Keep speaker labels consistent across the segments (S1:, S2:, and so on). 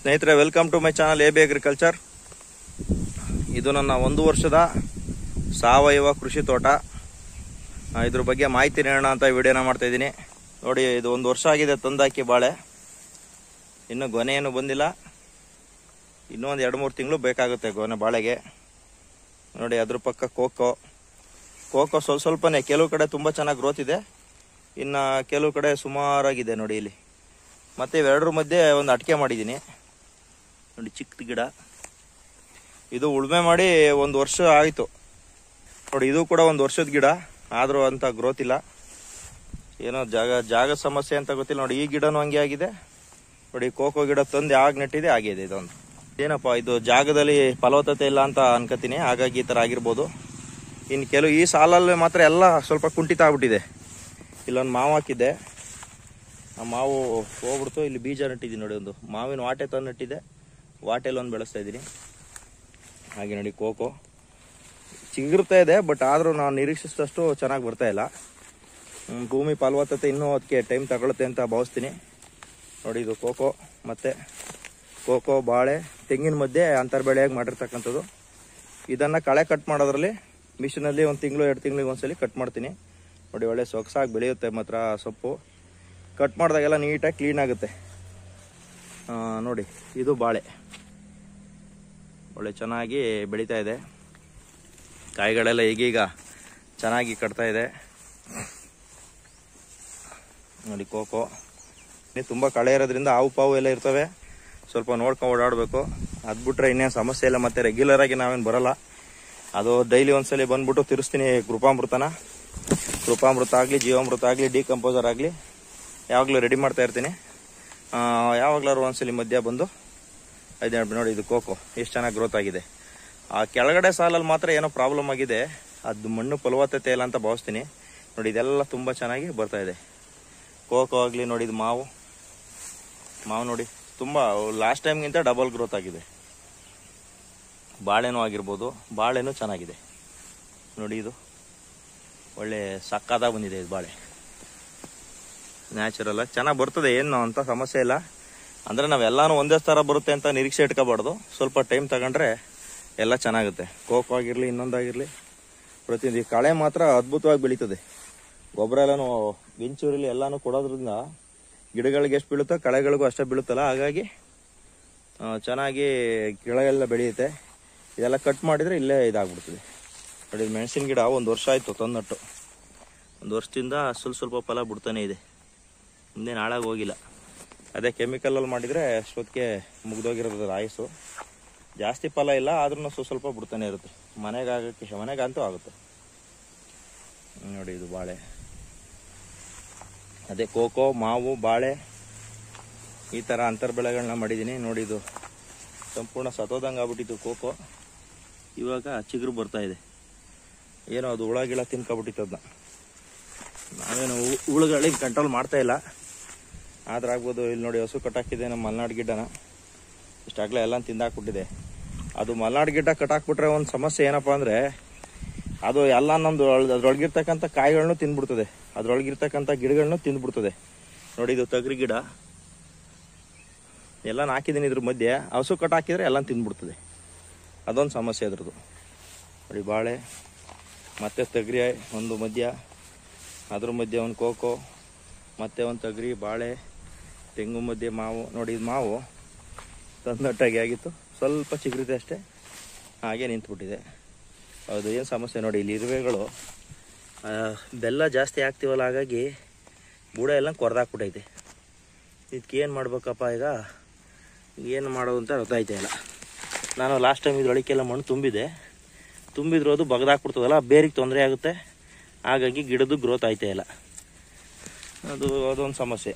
S1: ಸ್ನೇಹಿತರೆ, welcome to my channel AB agriculture. ಇದು ನನ್ನ 1 ವರ್ಷದ ಸಾವಯವ ಕೃಷಿ ತೋಟ. ಇದ್ರ ಬಗ್ಗೆ ಮಾಹಿತಿ ನೀಡೋಣ ಅಂತ ವಿಡಿಯೋನ ಮಾಡ್ತಾ ಇದ್ದೀನಿ. ನೋಡಿ, ಇದು 1 ವರ್ಷ ಆಗಿದೆ ತಂದಾಕಿ ಬಾಳೆ. ಇನ್ನು ಗೊನೆ ಏನು ಬಂದಿಲ್ಲ. ಇನ್ನೂ ಒಂದು 2-3 ತಿಂಗಳು ಬೇಕಾಗುತ್ತೆ ಗೊನೆ ಬಾಳೆಗೆ. ನೋಡಿ, ಅದ್ರ ಪಕ್ಕ ಕೋಕೋ ಸ್ವಲ್ಪನೇ. ಕೆಲವು ಕಡೆ ತುಂಬ ಚೆನ್ನಾಗಿ ಗ್ರೋತ್ ಇದೆ, ಇನ್ನು ಕೆಲವು ಕಡೆ ಸುಮಾರಾಗಿದೆ. ನೋಡಿ ಇಲ್ಲಿ. ಮತ್ತೆ ಇವೆರಡರ ಮಧ್ಯೆ ಒಂದು ಅಡಿಕೆ ಮಾಡಿದ್ದೀನಿ. ನೋಡಿ, ಚಿಕ್ಕ ಗಿಡ. ಇದು ಉಳುಮೆ ಮಾಡಿ 1 ವರ್ಷ ಆಯಿತು. ನೋಡಿ, ಇದು ಕೂಡ 1 ವರ್ಷದ ಗಿಡ, ಆದರೂ ಅಂತ ಗ್ರೋತ್ ಇಲ್ಲ. ಏನೋ ಜಾಗ ಸಮಸ್ಯೆ ಅಂತ ಗೊತ್ತಿಲ್ಲ. ನೋಡಿ, ಈ ಗಿಡನೂ ಹಂಗೆ ಆಗಿದೆ. ನೋಡಿ, ಕೋಕೋ ಗಿಡ ತಂದು ಯಾವಾಗ ನೆಟ್ಟಿದೆ ಆಗಿದೆ. ಇದೊಂದು ಏನಪ್ಪ, ಇದು ಜಾಗದಲ್ಲಿ ಫಲವತ್ತತೆ ಇಲ್ಲ ಅಂತ ಅನ್ಕೋತೀನಿ, ಹಾಗಾಗಿ ಈ ಥರ ಆಗಿರ್ಬೋದು. ಇನ್ನು ಕೆಲವು ಈ ಸಾಲಲ್ಲಿ ಮಾತ್ರ ಎಲ್ಲ ಸ್ವಲ್ಪ ಕುಂಠಿತ ಆಗ್ಬಿಟ್ಟಿದೆ. ಇಲ್ಲೊಂದು ಮಾವು ಹಾಕಿದ್ದೆ, ಆ ಮಾವು ಹೋಗ್ಬಿಡ್ತು. ಇಲ್ಲಿ ಬೀಜ ನೆಟ್ಟಿದ್ದೀನಿ. ನೋಡಿ, ಒಂದು ಮಾವಿನ ವಾಟೆ ತಂದು ನೆಟ್ಟಿದ್ದೆ, ವಾಟೆಲ್ಲಿ ಒಂದು ಬೆಳೆಸ್ತಾ ಇದ್ದೀನಿ. ಹಾಗೆ ನೋಡಿ, ಕೋಕೋ ಚಿಗುರ್ತಾ ಇದೆ, ಬಟ್ ಆದರೂ ನಾನು ನಿರೀಕ್ಷಿಸಿದಷ್ಟು ಚೆನ್ನಾಗಿ ಬರ್ತಾ ಇಲ್ಲ. ಭೂಮಿ ಫಲವತ್ತತೆ ಇನ್ನೂ ಅದಕ್ಕೆ ಟೈಮ್ ತಗೊಳುತ್ತೆ ಅಂತ ಭಾವಿಸ್ತೀನಿ. ನೋಡಿ, ಇದು ಕೋಕೋ ಮತ್ತು ಕೋಕೋ, ಬಾಳೆ, ತೆಂಗಿನ ಮಧ್ಯೆ ಅಂತರ್ ಬೆಳೆಯಾಗಿ ಮಾಡಿರ್ತಕ್ಕಂಥದ್ದು. ಇದನ್ನು ಕಳೆ ಕಟ್ ಮಾಡೋದ್ರಲ್ಲಿ ಮಿಷಿನಲ್ಲಿ 1 ತಿಂಗಳು 2 ತಿಂಗಳಿಗೆ ಒಂದ್ಸಲಿ ಕಟ್ ಮಾಡ್ತೀನಿ. ನೋಡಿ, ಒಳ್ಳೆ ಸೊಗಸಾಗಿ ಬೆಳೆಯುತ್ತೆ ಮಾತ್ರ ಸೊಪ್ಪು. ಕಟ್ ಮಾಡಿದಾಗೆಲ್ಲ ನೀಟಾಗಿ ಕ್ಲೀನ್ ಆಗುತ್ತೆ. ನೋಡಿ, ಇದು ಬಾಳೆ ಒಳ್ಳೆ ಚೆನ್ನಾಗಿ ಬೆಳೀತಾ ಇದೆ. ಕಾಯಿಗಳೆಲ್ಲ ಈಗೀಗ ಚೆನ್ನಾಗಿ ಕಟ್ತಾ ಇದೆ. ನೋಡಿ, ಕೋಕೋ ತುಂಬ ಕಳೆ ಇರೋದ್ರಿಂದ ಹಾವು ಪಾವು ಎಲ್ಲ ಇರ್ತವೆ, ಸ್ವಲ್ಪ ನೋಡ್ಕೊಂಡು ಓಡಾಡಬೇಕು. ಅದು ಬಿಟ್ರೆ ಇನ್ನೇನು ಸಮಸ್ಯೆ ಇಲ್ಲ. ಮತ್ತು ರೆಗ್ಯುಲರ್ ಆಗಿ ನಾವೇನು ಬರೋಲ್ಲ, ಅದು ಡೈಲಿ ಒಂದ್ಸಲಿ ಬಂದ್ಬಿಟ್ಟು ತಿರ್ಸ್ತೀನಿ. ಕೃಪಾಮೃತ ಆಗಲಿ, ಜೀವಾಮೃತ ಆಗಲಿ, ಡಿಕಂಪೋಸರ್ ಆಗಲಿ ಯಾವಾಗಲೂ ರೆಡಿ ಮಾಡ್ತಾ ಇರ್ತೀನಿ. ಯಾವಾಗಲಾದ್ರು ಒಂದ್ಸಲಿ ಮಧ್ಯ ಬಂದು ಇದು ನೋಡಿ, ಇದು ಕೋಕೋ ಎಷ್ಟು ಚೆನ್ನಾಗಿ ಗ್ರೋತ್ ಆಗಿದೆ. ಆ ಕೆಳಗಡೆ ಸಾಲಲ್ಲಿ ಮಾತ್ರ ಏನೋ ಪ್ರಾಬ್ಲಮ್ ಆಗಿದೆ, ಅದು ಮಣ್ಣು ಫಲವತ್ತತೆ ಇಲ್ಲ ಅಂತ ಭಾವಿಸ್ತೀನಿ. ನೋಡಿ, ಇದೆಲ್ಲ ತುಂಬ ಚೆನ್ನಾಗಿ ಬರ್ತಾ ಇದೆ. ಕೋಕೋ ಆಗಲಿ, ನೋಡಿ ಇದು ಮಾವು ನೋಡಿ ತುಂಬ ಲಾಸ್ಟ್ ಟೈಮ್ಗಿಂತ ಡಬಲ್ ಗ್ರೋತ್ ಆಗಿದೆ. ಬಾಳೆನೂ ಆಗಿರ್ಬೋದು, ಬಾಳೆನೂ ಚೆನ್ನಾಗಿದೆ. ನೋಡಿ, ಇದು ಒಳ್ಳೆ ಸಕ್ಕತ್ತಾಗಿ ಬಂದಿದೆ. ಇದು ಬಾಳೆ ನ್ಯಾಚುರಲ್ ಆಗಿ ಚೆನ್ನಾಗಿ ಬರ್ತದೆ, ಏನು ಅಂತ ಸಮಸ್ಯೆ ಇಲ್ಲ. ಅಂದರೆ ನಾವೆಲ್ಲನೂ ಒಂದೇ ಥರ ಬರುತ್ತೆ ಅಂತ ನಿರೀಕ್ಷೆ ಇಟ್ಕೋಬಾರ್ದು. ಸ್ವಲ್ಪ ಟೈಮ್ ತಗೊಂಡ್ರೆ ಎಲ್ಲ ಚೆನ್ನಾಗುತ್ತೆ. ಕೋಕೋ ಆಗಿರಲಿ, ಇನ್ನೊಂದಾಗಿರಲಿ, ಪ್ರತಿಯೊಂದು ಕಳೆ ಮಾತ್ರ ಅದ್ಭುತವಾಗಿ ಬೆಳೀತದೆ. ಗೊಬ್ಬರ ಎಲ್ಲನೂ ಬೆಂಚೂರಲ್ಲಿ ಎಲ್ಲನೂ ಕೊಡೋದ್ರಿಂದ ಗಿಡಗಳಿಗೆ ಎಷ್ಟು ಬೀಳುತ್ತೋ ಕಳೆಗಳಿಗೂ ಅಷ್ಟೇ ಬೀಳುತ್ತಲ್ಲ, ಹಾಗಾಗಿ ಚೆನ್ನಾಗಿ ಗಿಡಗಳೆಲ್ಲ ಬೆಳೆಯುತ್ತೆ. ಇದೆಲ್ಲ ಕಟ್ ಮಾಡಿದರೆ ಇಲ್ಲೇ ಇದಾಗ್ಬಿಡ್ತದೆ. ನೋಡಿ, ಮೆಣಸಿನ ಗಿಡ 1 ವರ್ಷ ಆಯಿತು ತಂದಟ್ಟು. 1 ವರ್ಷದಿಂದ ಸ್ವಲ್ಪ ಫಲ ಬಿಡ್ತಾನೆ ಇದೆ, ಮುಂದೆ ಹಾಳಾಗಿ ಹೋಗಿಲ್ಲ. ಅದೇ ಕೆಮಿಕಲಲ್ಲಿ ಮಾಡಿದರೆ ಅಷ್ಟೊತ್ತಿಗೆ ಮುಗ್ದೋಗಿರೋದು ಆಯಸ್ಸು. ಜಾಸ್ತಿ ಫಲ ಇಲ್ಲ, ಆದ್ರೂ ಸ್ವಲ್ಪ ಬಿಡ್ತಾನೆ ಇರುತ್ತೆ. ಮನೆಗಂತೂ ಆಗುತ್ತೆ. ನೋಡಿ, ಇದು ಬಾಳೆ. ಅದೇ ಕೋಕೋ, ಮಾವು, ಬಾಳೆ ಈ ಥರ ಅಂತರ್ ಬೆಳೆಗಳನ್ನ ಮಾಡಿದ್ದೀನಿ. ನೋಡಿ, ಇದು ಸಂಪೂರ್ಣ ಸತ್ತೋದಂಗೆ ಆಗ್ಬಿಟ್ಟಿತ್ತು ಕೋಕೋ. ಇವಾಗ ಚಿಗುರು ಬರ್ತಾ ಇದೆ. ಏನೋ ಅದು ಹುಳ ತಿನ್ಕೊಬಿಟ್ಟಿತ್ತು. ಅದನ್ನ ನಾವೇನು ಹುಳುಗಳಿಗೆ ಕಂಟ್ರೋಲ್ ಮಾಡ್ತಾ ಇಲ್ಲ, ಆದ್ರೆ ಆಗ್ಬೋದು. ಇಲ್ಲಿ ನೋಡಿ, ಹಸು ಕಟ್ಟಾಕಿದೆ ನಮ್ಮ ಮಲೆನಾಡು ಗಿಡ್ಡನ. ಇಷ್ಟಾಗಲೇ ಎಲ್ಲ ತಿಂದಾಕ್ಬಿಟ್ಟಿದೆ. ಅದು ಮಲೆನಾಡು ಗಿಡ್ಡ ಕಟ್ಟಾಕ್ಬಿಟ್ರೆ ಒಂದು ಸಮಸ್ಯೆ ಏನಪ್ಪ ಅಂದರೆ, ಅದು ಎಲ್ಲ ನಮ್ಮದು ಅದ್ರೊಳಗಿರ್ತಕ್ಕಂಥ ಕಾಯಿಗಳನ್ನೂ ತಿಂದ್ಬಿಡ್ತದೆ, ಅದ್ರೊಳಗಿರ್ತಕ್ಕಂಥ ಗಿಡಗಳನ್ನೂ ತಿಂದ್ಬಿಡ್ತದೆ. ನೋಡಿ, ಇದು ತೊಗರಿ ಗಿಡ ಎಲ್ಲ ಹಾಕಿದ್ದೀನಿ. ಇದ್ರ ಮಧ್ಯೆ ಹಸು ಕಟ್ಟಾಕಿದ್ರೆ ಎಲ್ಲ ತಿಂದ್ಬಿಡ್ತದೆ, ಅದೊಂದು ಸಮಸ್ಯೆ ಅದ್ರದ್ದು. ನೋಡಿ, ಬಾಳೆ ಮತ್ತು ತೊಗರಿ ಒಂದು ಮಧ್ಯ, ಅದ್ರ ಮಧ್ಯೆ ಒಂದು ಕೋಕೋ, ಮತ್ತು ಒಂದು ತೊಗರಿ, ಬಾಳೆ, ತೆಂಗು ಮಧ್ಯೆ ಮಾವು. ನೋಡಿ, ಇದು ಮಾವು ತಂದಟ್ಟಾಗಿ ಆಗಿತ್ತು, ಸ್ವಲ್ಪ ಚಿಗುರಿದೆ ಅಷ್ಟೇ, ಹಾಗೆ ನಿಂತ್ಬಿಟ್ಟಿದೆ. ಹೌದು, ಏನು ಸಮಸ್ಯೆ ನೋಡಿ, ಇಲ್ಲಿ ಇರುವೆಗಳು ಬೆಲ್ಲ ಜಾಸ್ತಿ ಹಾಕ್ತೀವಲ್ಲ, ಹಾಗಾಗಿ ಬುಡ ಎಲ್ಲ ಕೊರೆದಾಕ್ಬಿಟ್ಟೈತೆ. ಇದಕ್ಕೆ ಏನು ಮಾಡ್ಬೇಕಪ್ಪ, ಈಗ ಏನು ಮಾಡೋದು ಅಂತ ಗೊತ್ತಾಯ್ತಾ ಇಲ್ಲ. ನಾನು ಲಾಸ್ಟ್ ಟೈಮ್ ಇದ್ರೊಳಕ್ಕೆಲ್ಲ ಮಣ್ಣು ತುಂಬಿದ್ರು ಅದು ಬಗ್ದಾಕ್ಬಿಡ್ತದಲ್ಲ, ಬೇರಿಗೆ ತೊಂದರೆ ಆಗುತ್ತೆ, ಹಾಗಾಗಿ ಗಿಡದ್ದು ಗ್ರೋತ್ ಆಯ್ತಾ ಇಲ್ಲ. ಅದೊಂದು ಸಮಸ್ಯೆ.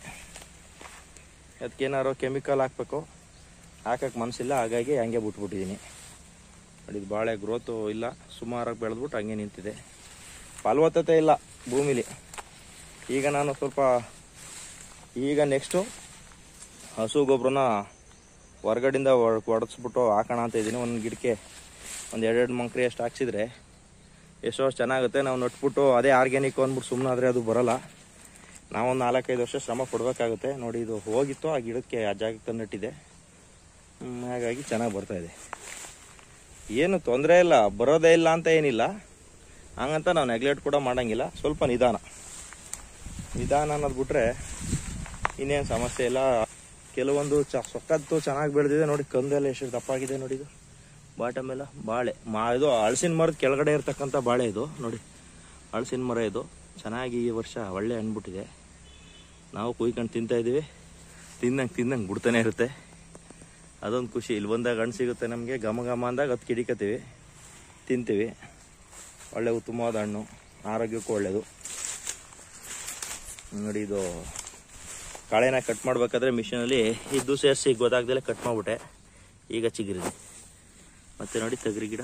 S1: ಅದಕ್ಕೇನಾದ್ರು ಕೆಮಿಕಲ್ ಹಾಕಬೇಕು, ಹಾಕಕ್ಕೆ ಮನಸ್ಸಿಲ್ಲ, ಹಾಗಾಗಿ ಹಂಗೆ ಬಿಟ್ಬಿಟ್ಟಿದ್ದೀನಿ. ನೋಡಿ, ಇದು ಬಾಳೆ ಗ್ರೋತು ಇಲ್ಲ, ಸುಮಾರಾಗಿ ಬೆಳೆದ್ಬಿಟ್ಟು ಹಂಗೆ ನಿಂತಿದೆ. ಫಲವತ್ತತೆ ಇಲ್ಲ ಭೂಮಿಲಿ. ಈಗ ನಾನು ನೆಕ್ಸ್ಟು ಹಸು ಗೊಬ್ಬರನ ಹೊರಗಡೆಯಿಂದ ಹೊಡೆಸ್ಬಿಟ್ಟು ಹಾಕೋಣ ಅಂತ ಇದ್ದೀನಿ. ಒಂದು ಗಿಡಕ್ಕೆ ಒಂದು 2 ಮಂಕ್ರಿ ಅಷ್ಟು ಹಾಕ್ಸಿದ್ರೆ ಎಷ್ಟೋ ಚೆನ್ನಾಗುತ್ತೆ. ನಾವು ನಟ್ಬಿಟ್ಟು ಅದೇ ಆರ್ಗ್ಯಾನಿಕ್ ಅಂದ್ಬಿಟ್ಟು ಸುಮ್ಮನೆ ಆದರೆ ಅದು ಬರೋಲ್ಲ. ನಾವೊಂದು 4-5 ವರ್ಷ ಶ್ರಮ ಪಡಬೇಕಾಗುತ್ತೆ. ನೋಡಿ, ಇದು ಹೋಗಿತ್ತು ಆ ಗಿಡಕ್ಕೆ, ಆ ಜಾಗಕ್ಕೆ ತಂದಿಟ್ಟಿದೆ. ಹಾಗಾಗಿ ಚೆನ್ನಾಗಿ ಬರ್ತಾಯಿದೆ. ಏನು ತೊಂದರೆ ಇಲ್ಲ, ಬರೋದೇ ಇಲ್ಲ ಅಂತ ಏನಿಲ್ಲ. ಹಂಗಂತ ನಾವು ನೆಗ್ಲೆಕ್ಟ್ ಕೂಡ ಮಾಡೋಂಗಿಲ್ಲ. ಸ್ವಲ್ಪ ನಿಧಾನ ಅನ್ನೋದು ಬಿಟ್ರೆ ಇನ್ನೇನು ಸಮಸ್ಯೆ ಇಲ್ಲ. ಕೆಲವೊಂದು ಸೊಕ್ಕತ್ತು ಚೆನ್ನಾಗಿ ಬೆಳೆದಿದೆ ನೋಡಿ. ಕಂದೆಲ್ಲ ಎಷ್ಟು ದಪ್ಪಾಗಿದೆ ನೋಡಿ. ಇದು ಬಾಟಮ್ ಎಲ್ಲ ಬಾಳೆ ಇದು ಹಲಸಿನ ಮರದ ಕೆಳಗಡೆ ಇರ್ತಕ್ಕಂಥ ಬಾಳೆ ಇದು ನೋಡಿ. ಹಲಸಿನ ಮರ ಇದು ಚೆನ್ನಾಗಿ ಈ ವರ್ಷ ಒಳ್ಳೆ ಹಣ್ಬಿಟ್ಟಿದೆ. ನಾವು ಕುಯ್ಕೊಂಡು ತಿಂತಾಯಿದ್ದೀವಿ. ತಿನ್ನಂಗೆ ಬಿಡ್ತಾನೆ ಇರುತ್ತೆ. ಅದೊಂದು ಖುಷಿ. ಇಲ್ಲಿ ಬಂದಾಗ ಹಣ್ಣು ಸಿಗುತ್ತೆ ನಮಗೆ. ಘಮ ಅಂದಾಗ ಅದು ಕಿಡಿಕತ್ತೀವಿ, ತಿಂತೀವಿ. ಒಳ್ಳೆ ಉತ್ತಮವಾದ ಹಣ್ಣು, ಆರೋಗ್ಯಕ್ಕೂ ಒಳ್ಳೆಯದು ನೋಡಿ. ಇದು ಕಾಳೆನ ಕಟ್ ಮಾಡಬೇಕಾದ್ರೆ ಮಿಷಿನಲ್ಲಿ ಇದ್ದು ಸೇರಿಸಿ ಗೊತ್ತಾಗ್ದಲ್ಲೇ ಕಟ್ ಮಾಡಿಬಿಟ್ಟೆ. ಈಗ ಚಿಗುರಿದೆ. ಮತ್ತು ನೋಡಿ ತಗರಿ ಗಿಡ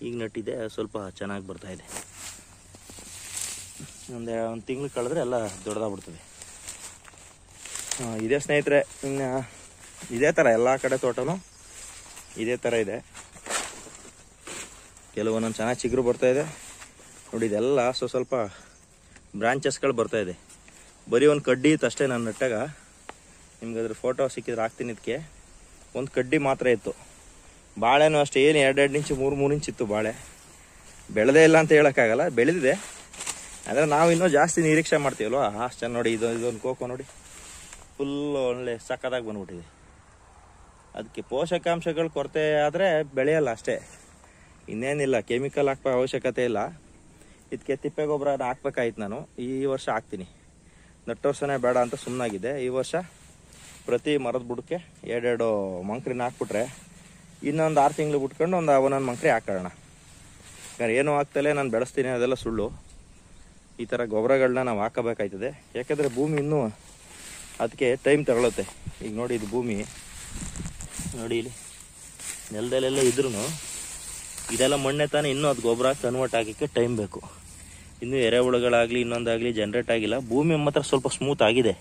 S1: ಈಗ ನಟ್ಟಿದೆ, ಸ್ವಲ್ಪ ಚೆನ್ನಾಗಿ ಬರ್ತಾಯಿದೆ. ಒಂದು ತಿಂಗಳು ಕಳೆದ್ರೆ ಎಲ್ಲ ದೊಡ್ಡದಾಗ್ಬಿಡ್ತದೆ. ಇದೇ ಸ್ನೇಹಿತರೆ, ಇನ್ನು ಇದೇ ಥರ ಎಲ್ಲ ಕಡೆ ತೋಟನೂ ಇದೇ ಥರ ಇದೆ. ಕೆಲವೊಂದೊಂದು ಚೆನ್ನಾಗಿ ಚಿಗುರು ಬರ್ತಾಯಿದೆ ನೋಡಿ. ಇದೆಲ್ಲ ಸ್ವಲ್ಪ ಬ್ರಾಂಚಸ್ಗಳು ಬರ್ತಾಯಿದೆ. ಬರೀ ಒಂದು ಕಡ್ಡಿ ಇತ್ತು ಅಷ್ಟೇ. ನಾನು ನೆಟ್ಟಾಗ ನಿಮ್ಗೆ ಅದ್ರ ಫೋಟೋ ಸಿಕ್ಕಿದ್ರೆ ಹಾಕ್ತೀನಿ. ಇದಕ್ಕೆ ಒಂದು ಕಡ್ಡಿ ಮಾತ್ರ ಇತ್ತು. ಬಾಳೆನೂ ಅಷ್ಟೇ, ಏನು 2 ಇಂಚು 3 ಇಂಚ್ ಇತ್ತು ಬಾಳೆ. ಬೆಳೆದೇ ಇಲ್ಲ ಅಂತ ಹೇಳೋಕ್ಕಾಗಲ್ಲ, ಬೆಳೆದಿದೆ. ಅಂದರೆ ನಾವು ಇನ್ನೂ ಜಾಸ್ತಿ ನಿರೀಕ್ಷೆ ಮಾಡ್ತೀವಲ್ವ, ಅಷ್ಟು ನೋಡಿ. ಇದೊಂದು ಕೋಕೋ ನೋಡಿ, ಫುಲ್ಲು ಒಳ್ಳೆ ಸಕ್ಕತ್ತಾಗಿ ಬಂದ್ಬಿಟ್ಟಿದೆ. ಅದಕ್ಕೆ ಪೋಷಕಾಂಶಗಳ ಕೊರತೆ ಆದರೆ ಬೆಳೆಯಲ್ಲ ಅಷ್ಟೇ, ಇನ್ನೇನಿಲ್ಲ. ಕೆಮಿಕಲ್ ಹಾಕೋ ಅವಶ್ಯಕತೆ ಇಲ್ಲ. ಇದಕ್ಕೆ ತಿಪ್ಪೆ ಗೊಬ್ಬರ ಹಾಕ್ಬೇಕಾಯ್ತು. ನಾನು ಈ ವರ್ಷ ಹಾಕ್ತೀನಿ. ನಟ್ಟು ವರ್ಷನೇ ಬೇಡ ಅಂತ ಸುಮ್ಮನಾಗಿದೆ. ಈ ವರ್ಷ ಪ್ರತಿ ಮರದ ಬುಡಕ್ಕೆ 2 ಮಂಕ್ರಿನ ಹಾಕ್ಬಿಟ್ರೆ ಇನ್ನೊಂದು 6 ತಿಂಗಳು ಬಿಟ್ಕೊಂಡು ಒಂದೊಂದು ಮಂಕ್ರಿ ಹಾಕೋಣ. ಯಾಕಂದ್ರೆ ಏನೂ ಆಗ್ತಲೇ ನಾನು ಬೆಳೆಸ್ತೀನಿ ಅದೆಲ್ಲ ಸುಳ್ಳು. ಈ ಥರ ಗೊಬ್ಬರಗಳನ್ನ ನಾವು ಹಾಕಬೇಕಾಯ್ತದೆ. ಯಾಕಂದರೆ ಭೂಮಿ ಇನ್ನೂ ಅದಕ್ಕೆ ಟೈಮ್ ತಗೊಳುತ್ತೆ. ಈಗ ನೋಡಿ, ಇದು ಭೂಮಿ ನೋಡಿ, ಇಲ್ಲಿ ನೆಲದಲ್ಲೆಲ್ಲ ಇದ್ರೂ ಇದೆಲ್ಲ ಮಣ್ಣೆ ತಾನೇ. ಇನ್ನೂ ಅದು ಗೊಬ್ಬರ ಕನ್ವರ್ಟ್ ಆಗೋಕ್ಕೆ ಟೈಮ್ ಬೇಕು. ಇನ್ನೂ ಎರೆಹುಳುಗಳಾಗಲಿ ಇನ್ನೊಂದಾಗಲಿ ಜನ್ರೇಟ್ ಆಗಿಲ್ಲ. ಭೂಮಿ ಮಾತ್ರ ಸ್ವಲ್ಪ ಸ್ಮೂತ್ ಆಗಿದೆ,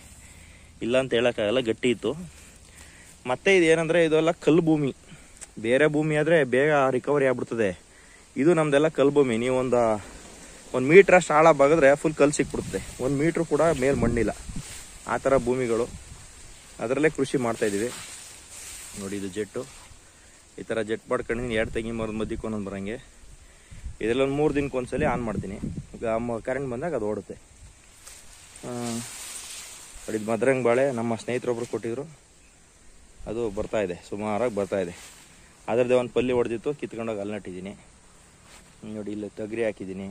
S1: ಇಲ್ಲ ಅಂತ ಹೇಳೋಕ್ಕಾಗಲ್ಲ, ಗಟ್ಟಿ ಇತ್ತು. ಮತ್ತು ಇದು ಏನಂದರೆ, ಇದೆಲ್ಲ ಕಲ್ಲು ಭೂಮಿ. ಬೇರೆ ಭೂಮಿ ಆದರೆ ಬೇಗ ರಿಕವರಿ ಆಗ್ಬಿಡ್ತದೆ. ಇದು ನಮ್ಮದೆಲ್ಲ ಕಲ್ಲು ಭೂಮಿ. ನೀವು ಒಂದು ಮೀಟ್ರ್ ಅಷ್ಟು ಆಳ ಬಗೆದ್ರೆ ಫುಲ್ ಕಲ್ಲು ಸಿಕ್ಬಿಡುತ್ತೆ. 1 ಮೀಟ್ರ್ ಕೂಡ ಮೇಲೆ ಮಣ್ಣಿಲ್ಲ. ಆ ಥರ ಭೂಮಿಗಳು. ಅದರಲ್ಲೇ ಕೃಷಿ ಮಾಡ್ತಾಯಿದ್ದೀವಿ ನೋಡಿ. ಇದು ಜೆಟ್ಟು ಈ ಥರ ಜೆಟ್ ಮಾಡ್ಕೊಂಡು 2 ತೆಂಗಿನ ಮರದ ಮಧ್ಯಕ್ಕೆ ಒಂದೊಂದು ಬರೋಂಗೆ. ಇದೆಲ್ಲ ಒಂದು 3 ದಿನಕ್ಕೆ ಒಂದ್ಸಲಿ ಆನ್ ಮಾಡ್ತೀನಿ. ಕರೆಂಟ್ ಬಂದಾಗ ಅದು ಓಡುತ್ತೆ. ಇದು ಮದ್ರಂಗ್ ಬಾಳೆ ನಮ್ಮ ಸ್ನೇಹಿತರೊಬ್ರು ಕೊಟ್ಟಿದ್ರು. ಅದು ಬರ್ತಾಯಿದೆ, ಸುಮಾರಾಗಿ ಬರ್ತಾಯಿದೆ. ಅದರದ್ದೇ ಒಂದು ಪಲ್ಲಿ ಹೊಡೆದಿತ್ತು, ಕಿತ್ಕೊಂಡೋಗಿ ಅಲ್ಲಿ ನಟ್ಟಿದ್ದೀನಿ ನೋಡಿ. ಇಲ್ಲಿ ತೊಗರಿ ಹಾಕಿದ್ದೀನಿ.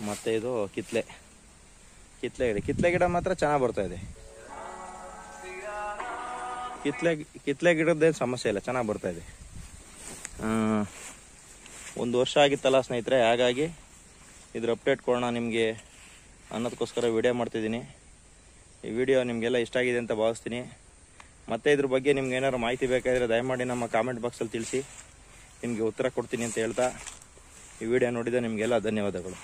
S1: ಮತ್ತು ಇದು ಕಿತ್ಲೆ ಗಿಡ ಮಾತ್ರ ಚೆನ್ನಾಗಿ ಬರ್ತಾಯಿದೆ. ಕಿತ್ಲೆ ಗಿಡದ್ದೇನು ಸಮಸ್ಯೆ ಇಲ್ಲ, ಚೆನ್ನಾಗಿ ಬರ್ತಾಯಿದೆ. 1 ವರ್ಷ ಆಗಿತ್ತಲ್ಲ ಸ್ನೇಹಿತರೆ, ಹಾಗಾಗಿ ಇದ್ರ ಅಪ್ಡೇಟ್ ಕೊಡೋಣ ನಿಮಗೆ ಅನ್ನೋದಕ್ಕೋಸ್ಕರ ವಿಡಿಯೋ ಮಾಡ್ತಿದ್ದೀನಿ. ಈ ವಿಡಿಯೋ ನಿಮಗೆಲ್ಲ ಇಷ್ಟ ಆಗಿದೆ ಅಂತ ಭಾವಿಸ್ತೀನಿ. ಮತ್ತು ಇದ್ರ ಬಗ್ಗೆ ನಿಮ್ಗೆ ಏನಾದ್ರು ಮಾಹಿತಿ ಬೇಕಾದರೆ ದಯಮಾಡಿ ನಮ್ಮ ಕಾಮೆಂಟ್ ಬಾಕ್ಸಲ್ಲಿ ತಿಳಿಸಿ, ನಿಮಗೆ ಉತ್ತರ ಕೊಡ್ತೀನಿ ಅಂತ ಹೇಳ್ತಾ ಈ ವಿಡಿಯೋ ನೋಡಿದ ನಿಮಗೆಲ್ಲ ಧನ್ಯವಾದಗಳು.